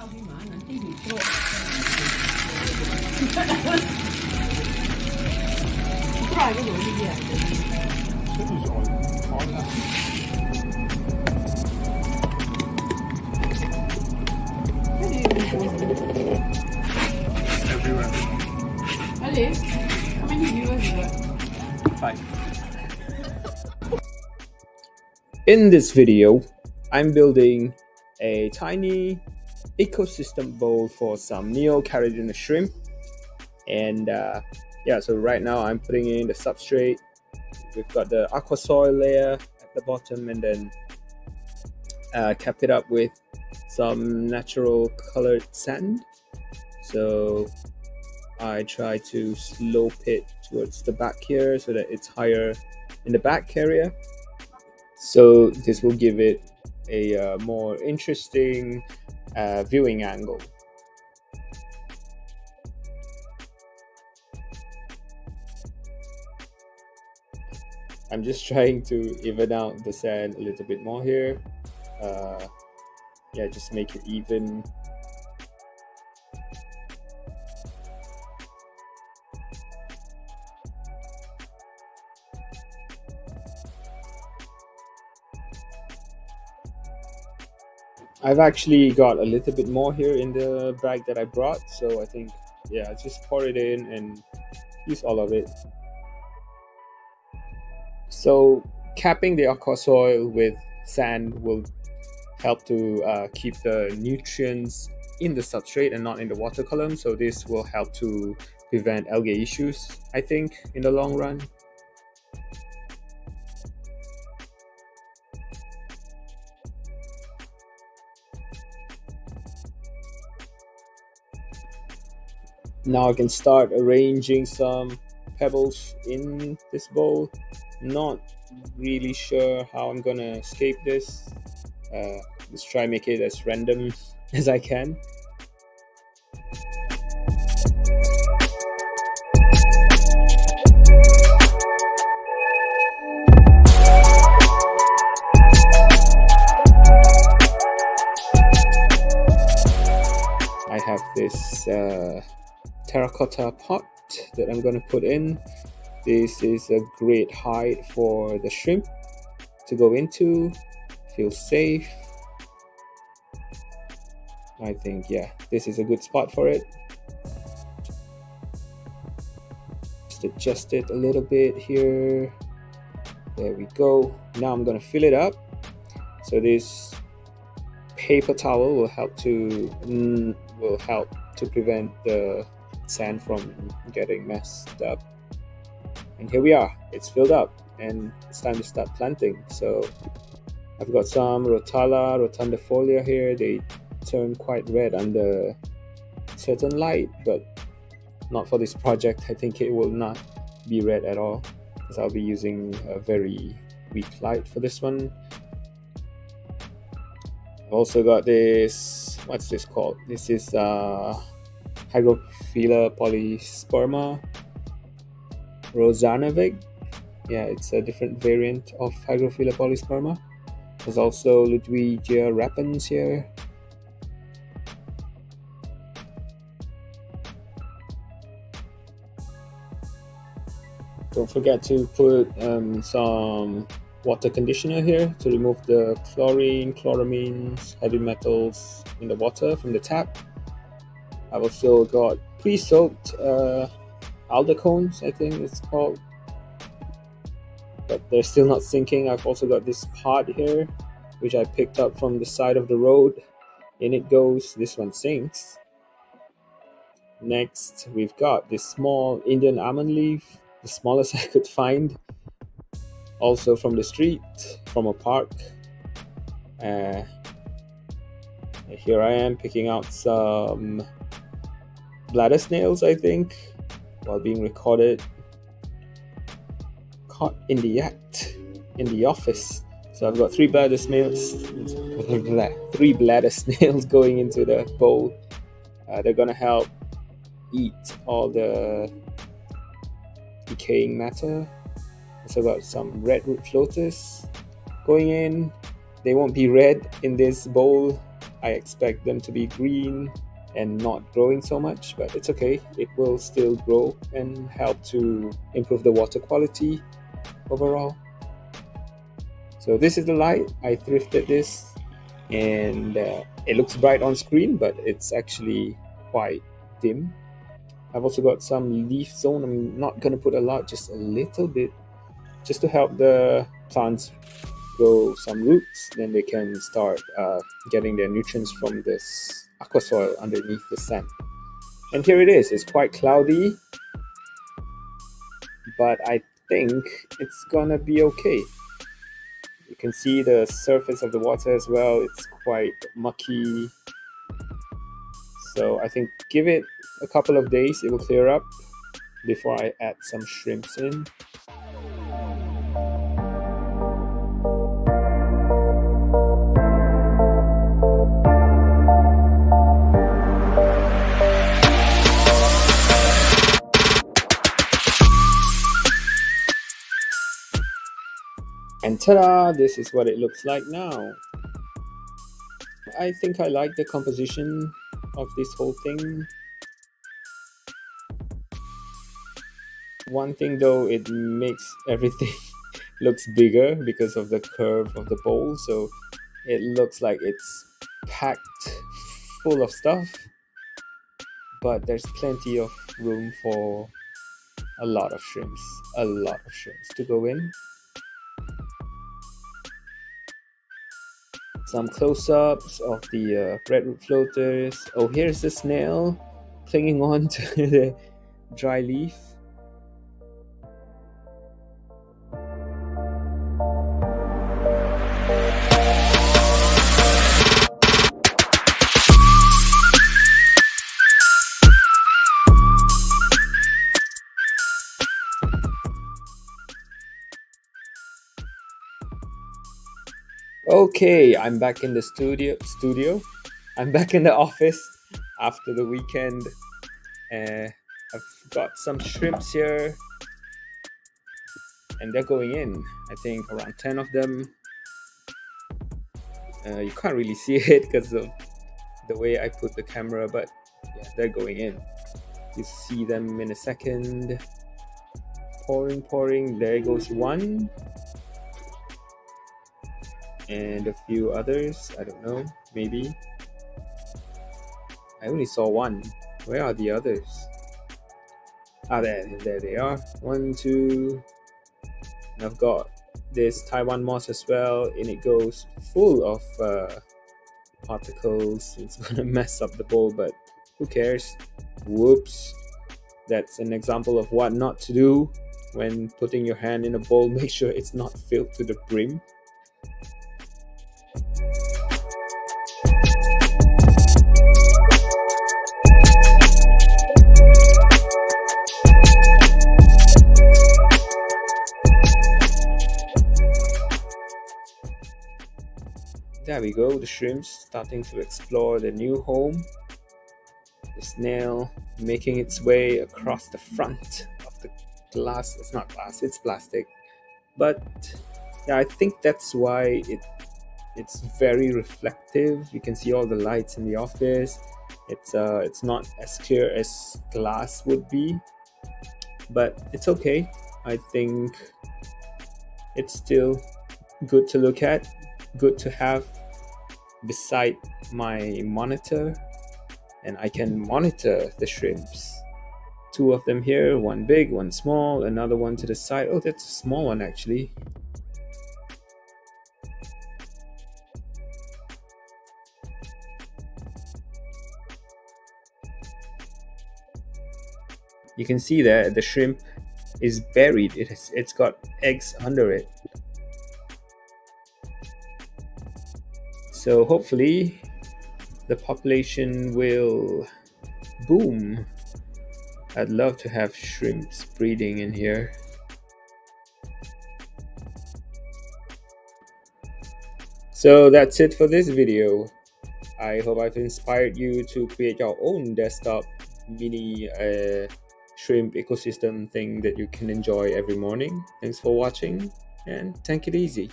Everywhere. Ali, how many viewers you got? 5. In this video, I'm building a tiny ecosystem bowl for some neocaridina shrimp. And yeah, so right now I'm putting in the substrate. We've got the aqua soil layer at the bottom, and then capped it up with some natural colored sand. So I try to slope it towards the back here so that it's higher in the back area. So this will give it a more interesting viewing angle. I'm just trying to even out the sand a little bit more here. Yeah, just make it even. I've actually got a little bit more here in the bag that I brought, so I think, yeah, just pour it in and use all of it. So capping the aqua soil with sand will help to keep the nutrients in the substrate and not in the water column. So this will help to prevent algae issues, I think, in the long run. Now I can start arranging some pebbles in this bowl. Not really sure how I'm gonna escape this. Let's try make it as random as I can. I have this terracotta pot that I'm going to put in. This is a great height for the shrimp to go into, feel safe. I think, yeah, this is a good spot for it. Just adjust it a little bit here. There we go. Now I'm going to fill it up. So this paper towel will help to prevent the sand from getting messed up. And here we are, it's filled up and it's time to start planting. So I've got some rotala rotundifolia here. They turn quite red under certain light, but not for this project. I think it will not be red at all because I'll be using a very weak light for this one. I've also got this, what's this called? This is Hygrophila polysperma Rosanovic. Yeah, it's a different variant of Hygrophila polysperma. There's also Ludwigia repens here. Don't forget to put some water conditioner here to remove the chlorine, chloramines, heavy metals in the water from the tap. I've also got pre-soaked aldecones, I think it's called, but they're still not sinking. I've also got this pot here, which I picked up from the side of the road. In it goes. This one sinks. Next, we've got this small Indian almond leaf, the smallest I could find, also from the street, from a park. Here I am picking out some bladder snails, I think, while being recorded. Caught in the act, in the office. So I've got three bladder snails going into the bowl. They're gonna help eat all the decaying matter. Also got some redwood floaters going in. They won't be red in this bowl I expect them to be green and not growing so much, but it's okay. It will still grow and help to improve the water quality overall. So this is the light. I thrifted this, and it looks bright on screen, but it's actually quite dim. I've also got some leaf zone. I'm not gonna put a lot, just a little bit, just to help the plants grow some roots. Then they can start getting their nutrients from this aqua soil underneath the sand. And here it is. It's quite cloudy, but I think it's gonna be okay. You can see the surface of the water as well. It's quite mucky. So I think give it a couple of days, it will clear up before I add some shrimps in. And ta-da! This is what it looks like now. I think I like the composition of this whole thing. One thing though, it makes everything looks bigger because of the curve of the bowl, so it looks like it's packed full of stuff, but there's plenty of room for a lot of shrimps to go in. Some close-ups of the breadroot floaters. Oh, here's the snail clinging on to the dry leaf. Okay, I'm back in the studio. I'm back in the office after the weekend. I've got some shrimps here, and they're going in. I think around 10 of them. You can't really see it because of the way I put the camera, but yeah, they're going in. You see them in a second. Pouring. There goes one. And a few others, I don't know, maybe. I only saw one. Where are the others? Ah, there they are. 1, 2. And I've got this Taiwan moss as well, and it goes full of particles. It's gonna mess up the bowl, but who cares? Whoops. That's an example of what not to do when putting your hand in a bowl. Make sure it's not filled to the brim. There we go, the shrimps starting to explore their new home. The snail making its way across the front of the glass. It's not glass, it's plastic. But yeah, I think that's why it's very reflective. You can see all the lights in the office. It's not as clear as glass would be, but it's okay. I think it's still good to look at, good to have beside my monitor, and I can monitor the shrimps. 2 of them here, one big, one small, another one to the side. Oh, that's a small one actually. You can see that the shrimp is buried. It's got eggs under it. So hopefully the population will boom. I'd love to have shrimps breeding in here. So that's it for this video. I hope I've inspired you to create your own desktop mini shrimp ecosystem thing that you can enjoy every morning. Thanks for watching, and take it easy.